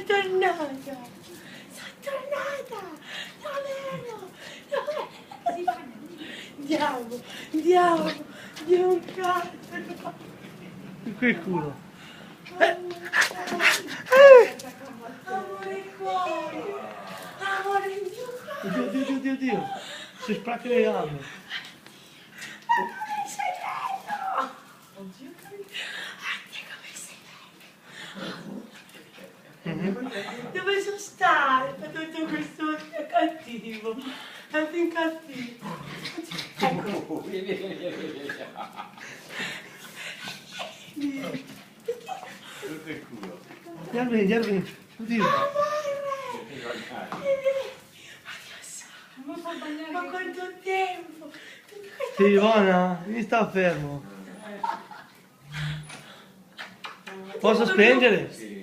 tornata! Sono tornata! Davvero! Andiamo! Andiamo! Andiamo in casa! Che culo. Amore cuore! Amore mio cuore! Oddio. Si spacca le gambe. Sei bello! Oddio come sei bello! Dove sono stato tutto questo cattivo? È fin cattivo. Ecco. Vieni. Oddio. Ma quanto tempo! Sì, Ivana, mi sta fermo. Posso spengere?